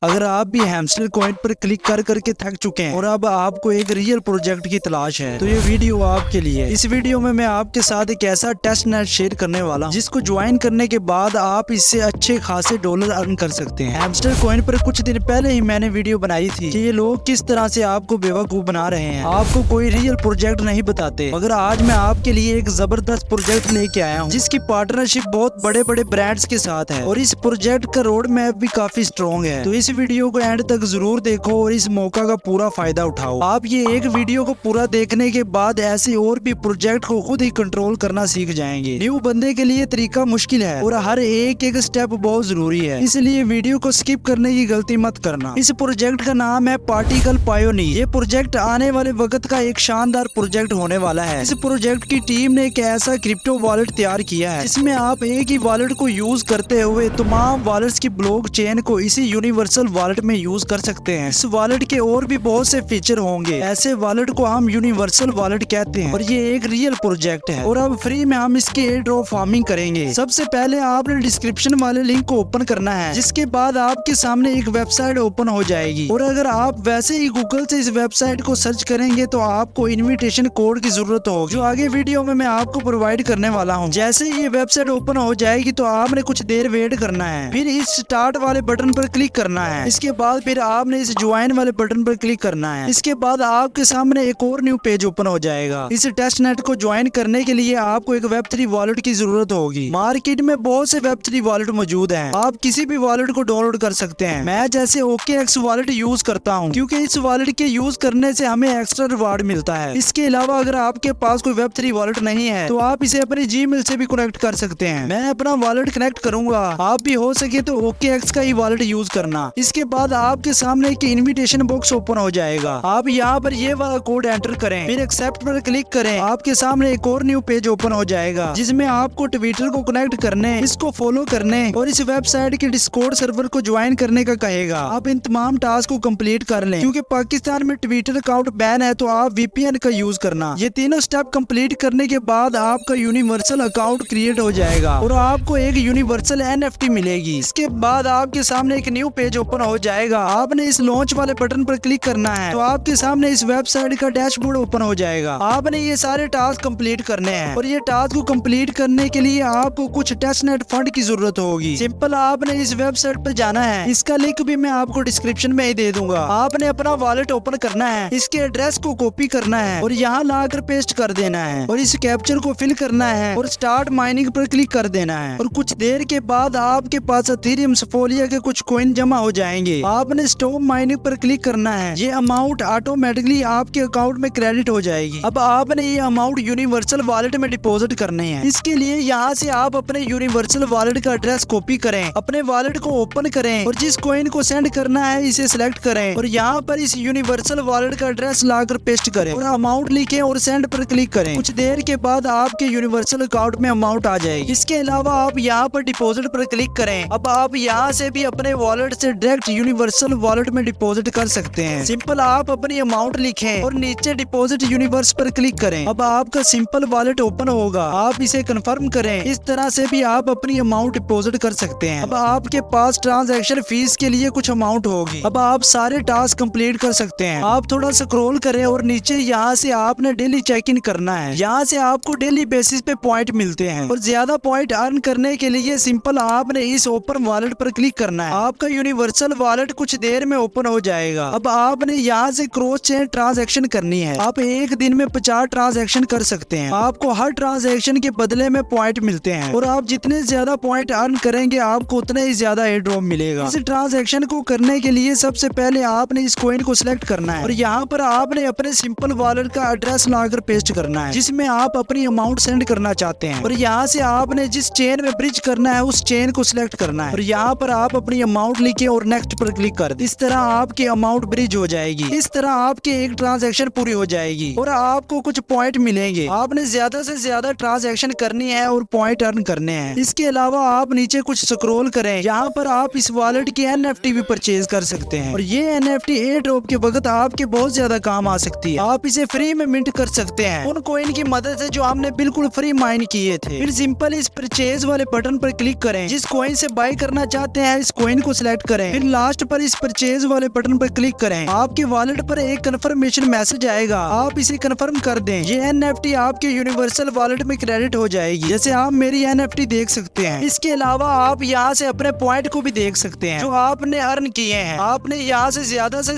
अगर आप भी हैमस्टर कॉइन पर क्लिक कर करके थक चुके हैं और अब आपको एक रियल प्रोजेक्ट की तलाश है तो ये वीडियो आपके लिए। इस वीडियो में मैं आपके साथ एक ऐसा टेस्ट नेट शेयर करने वाला हूं जिसको ज्वाइन करने के बाद आप इससे अच्छे खासे डॉलर अर्न कर सकते हैं। हैमस्टर कॉइन पर कुछ दिन पहले ही मैंने वीडियो बनाई थी कि ये लोग किस तरह से आपको बेवकूफ बना रहे हैं, आपको कोई रियल प्रोजेक्ट नहीं बताते। मगर आज मैं आपके लिए एक जबरदस्त प्रोजेक्ट लेके आया हूँ जिसकी पार्टनरशिप बहुत बड़े बड़े ब्रांड्स के साथ है और इस प्रोजेक्ट का रोड मैप भी काफी स्ट्रॉन्ग है। तो इस वीडियो को एंड तक जरूर देखो और इस मौका का पूरा फायदा उठाओ। आप ये एक वीडियो को पूरा देखने के बाद ऐसे और भी प्रोजेक्ट को खुद ही कंट्रोल करना सीख जाएंगे। न्यू बंदे के लिए तरीका मुश्किल है और हर एक एक स्टेप बहुत जरूरी है, इसलिए वीडियो को स्किप करने की गलती मत करना। इस प्रोजेक्ट का नाम है पार्टिकल पायोनियर। ये प्रोजेक्ट आने वाले वक्त का एक शानदार प्रोजेक्ट होने वाला है। इस प्रोजेक्ट की टीम ने एक ऐसा क्रिप्टो वॉलेट तैयार किया है जिसमें आप एक ही वॉलेट को यूज करते हुए तमाम वॉलेट्स की ब्लॉक चेन को इसी यूनिवर्सल वॉलेट में यूज कर सकते हैं। इस वॉलेट के और भी बहुत से फीचर होंगे। ऐसे वॉलेट को हम यूनिवर्सल वॉलेट कहते हैं और ये एक रियल प्रोजेक्ट है और अब फ्री में हम इसके एयर ड्रॉप फार्मिंग करेंगे। सबसे पहले आपने डिस्क्रिप्शन वाले लिंक को ओपन करना है, जिसके बाद आपके सामने एक वेबसाइट ओपन हो जाएगी और अगर आप वैसे ही गूगल से इस वेबसाइट को सर्च करेंगे तो आपको इन्विटेशन कोड की जरूरत होगी जो आगे वीडियो में मैं आपको प्रोवाइड करने वाला हूँ। जैसे ही ये वेबसाइट ओपन हो जाएगी तो आपने कुछ देर वेट करना है, फिर इस स्टार्ट वाले बटन पर क्लिक करना है। इसके बाद फिर आपने इस ज्वाइन वाले बटन पर क्लिक करना है। इसके बाद आपके सामने एक और न्यू पेज ओपन हो जाएगा। इस टेस्ट नेट को ज्वाइन करने के लिए आपको एक वेब3 वॉलेट की जरूरत होगी। मार्केट में बहुत से वेब3 वॉलेट मौजूद हैं। आप किसी भी वॉलेट को डाउनलोड कर सकते हैं। मैं जैसे OKX वॉलेट यूज करता हूँ क्योंकि इस वॉलेट के यूज करने से हमें एक्स्ट्रा रिवार्ड मिलता है। इसके अलावा अगर आपके पास कोई वेब3 वॉलेट नहीं है तो आप इसे अपने जीमेल से भी कनेक्ट कर सकते हैं। मैं अपना वॉलेट कनेक्ट करूंगा, आप भी हो सके तो OKX का ही वॉलेट यूज करना। इसके बाद आपके सामने एक इनविटेशन बॉक्स ओपन हो जाएगा। आप यहाँ पर ये वाला कोड एंटर करें, फिर एक्सेप्ट पर क्लिक करें। आपके सामने एक और न्यू पेज ओपन हो जाएगा जिसमें आपको ट्विटर को कनेक्ट करने, इसको फॉलो करने और इस वेबसाइट के डिस्कॉर्ड सर्वर को ज्वाइन करने का कहेगा। आप इन तमाम टास्क को कंप्लीट कर लें। क्योंकि पाकिस्तान में ट्विटर अकाउंट बैन है तो आप VPN का यूज करना। ये तीनों स्टेप कंप्लीट करने के बाद आपका यूनिवर्सल अकाउंट क्रिएट हो जाएगा और आपको एक यूनिवर्सल NFT मिलेगी। इसके बाद आपके सामने एक न्यू पेज ओपन हो जाएगा। आपने इस लॉन्च वाले बटन पर क्लिक करना है तो आपके सामने इस वेबसाइट का डैशबोर्ड ओपन हो जाएगा। आपने ये सारे टास्क कंप्लीट करने हैं और ये टास्क को कंप्लीट करने के लिए आपको कुछ टेस्ट नेट फंड की जरूरत होगी। सिंपल आपने इस वेबसाइट पर जाना है, इसका लिंक भी मैं आपको डिस्क्रिप्शन में ही दे दूंगा। आपने अपना वॉलेट ओपन करना है, इसके एड्रेस को कॉपी करना है और यहाँ लाकर पेस्ट कर देना है और इस कैप्चर को फिल करना है और स्टार्ट माइनिंग पर क्लिक कर देना है और कुछ देर के बाद आपके पास इथेरियम सफोलिया के कुछ कॉइन जमा हो जाएंगे। आपने स्टॉप माइनिंग पर क्लिक करना है, ये अमाउंट ऑटोमेटिकली आपके अकाउंट में क्रेडिट हो जाएगी। अब आपने ये अमाउंट यूनिवर्सल वॉलेट में डिपॉजिट करने हैं। इसके लिए यहाँ से आप अपने यूनिवर्सल वॉलेट का एड्रेस कॉपी करें, अपने वॉलेट को ओपन करें और जिस कॉइन को सेंड करना है इसे सिलेक्ट करें और यहाँ पर इस यूनिवर्सल वॉलेट का एड्रेस लाकर पेस्ट करें और अमाउंट लिखें और सेंड पर क्लिक करें। कुछ देर के बाद आपके यूनिवर्सल अकाउंट में अमाउंट आ जाएगी। इसके अलावा आप यहाँ पर डिपॉजिट पर क्लिक करें। अब आप यहाँ से भी अपने वॉलेट से डायरेक्ट यूनिवर्सल वॉलेट में डिपॉजिट कर सकते हैं। सिंपल आप अपनी अमाउंट लिखें और नीचे डिपॉजिट यूनिवर्स पर क्लिक करें। अब आपका सिंपल वॉलेट ओपन होगा, आप इसे कंफर्म करें। इस तरह से भी आप अपनी अमाउंट डिपॉजिट कर सकते हैं। अब आपके पास ट्रांजैक्शन फीस के लिए कुछ अमाउंट होगी। अब आप सारे टास्क कंप्लीट कर सकते हैं। आप थोड़ा स्क्रॉल करें और नीचे यहाँ से आपने डेली चेक इन करना है। यहाँ से आपको डेली बेसिस पे पॉइंट मिलते हैं और ज्यादा पॉइंट अर्न करने के लिए सिंपल आपने इस ओपन वॉलेट पर क्लिक करना है। आपका यूनिवर्सल वॉलेट कुछ देर में ओपन हो जाएगा। अब आपने यहाँ से क्रॉस चेन ट्रांजैक्शन करनी है। आप एक दिन में 50 ट्रांजैक्शन कर सकते हैं। आपको हर ट्रांजैक्शन के बदले में पॉइंट मिलते हैं और आप जितने ज्यादा पॉइंट अर्न करेंगे आपको उतने ही ज्यादा एयर ड्रॉप मिलेगा। इस ट्रांजैक्शन को करने के लिए सबसे पहले आपने इस कॉइन को सिलेक्ट करना है और यहाँ पर आपने अपने सिंपल वॉलेट का एड्रेस लाकर पेस्ट करना है जिसमें आप अपनी अमाउंट सेंड करना चाहते हैं और यहाँ से आपने जिस चेन में ब्रिज करना है उस चेन को सिलेक्ट करना है और यहाँ पर आप अपनी अमाउंट लिखे और नेक्स्ट पर क्लिक कर दें। इस तरह आपकी अमाउंट ब्रिज हो जाएगी। इस तरह आपकी एक ट्रांजैक्शन पूरी हो जाएगी और आपको कुछ पॉइंट मिलेंगे। आपने ज्यादा से ज्यादा ट्रांजैक्शन करनी है और पॉइंट अर्न करने हैं। इसके अलावा आप नीचे कुछ स्क्रॉल करें, यहाँ पर आप इस वॉलेट की NFT भी परचेज कर सकते हैं और ये NFT एयर ड्रॉप के वक्त आपके बहुत ज्यादा काम आ सकती है। आप इसे फ्री में मिंट कर सकते हैं उन कॉइन की मदद से जो हमने बिल्कुल फ्री माइन किए थे। फिर सिंपल इस परचेज वाले बटन पर क्लिक करें। जिस कॉइन से बाय करना चाहते हैं इस कॉइन को सिलेक्ट करें करें, फिर लास्ट पर इस परचेज वाले बटन पर क्लिक करें। आपके वॉलेट पर एक कंफर्मेशन मैसेज आएगा, आप इसे कंफर्म कर दें। ये NFT आपके यूनिवर्सल वॉलेट में क्रेडिट हो जाएगी। जैसे आप मेरी NFT देख सकते हैं। इसके अलावा आप यहाँ से अपने पॉइंट को भी देख सकते हैं जो आपने अर्न किए हैं। आपने यहाँ से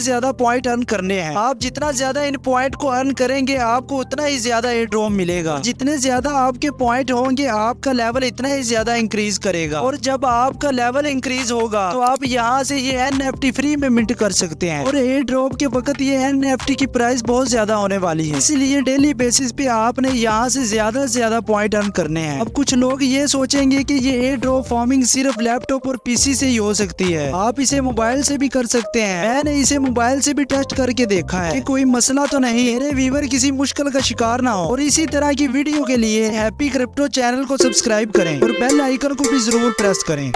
ज्यादा पॉइंट अर्न करने हैं। आप जितना ज्यादा इन पॉइंट को अर्न करेंगे आपको उतना ही ज्यादा एयर ड्रॉप मिलेगा। जितने ज्यादा आपके पॉइंट होंगे आपका लेवल इतना ही ज्यादा इंक्रीज करेगा, और जब आपका लेवल इंक्रीज होगा तो आप यहाँ से ये NFT फ्री में मिंट कर सकते हैं। और एयर ड्रॉप के वक्त ये NFT की प्राइस बहुत ज्यादा होने वाली है, इसलिए डेली बेसिस पे आपने यहाँ से ज्यादा पॉइंट अर्न करने हैं। अब कुछ लोग ये सोचेंगे कि ये एयर ड्रॉप फार्मिंग सिर्फ लैपटॉप और PC से ही हो सकती है, आप इसे मोबाइल से भी कर सकते हैं। मैंने इसे मोबाइल से भी टेस्ट करके देखा है कि कोई मसला तो नहीं, मेरे व्यूअर किसी मुश्किल का शिकार ना हो। और इसी तरह की वीडियो के लिए हैप्पी क्रिप्टो चैनल को सब्सक्राइब करें और बेल आइकन को भी जरूर प्रेस करें।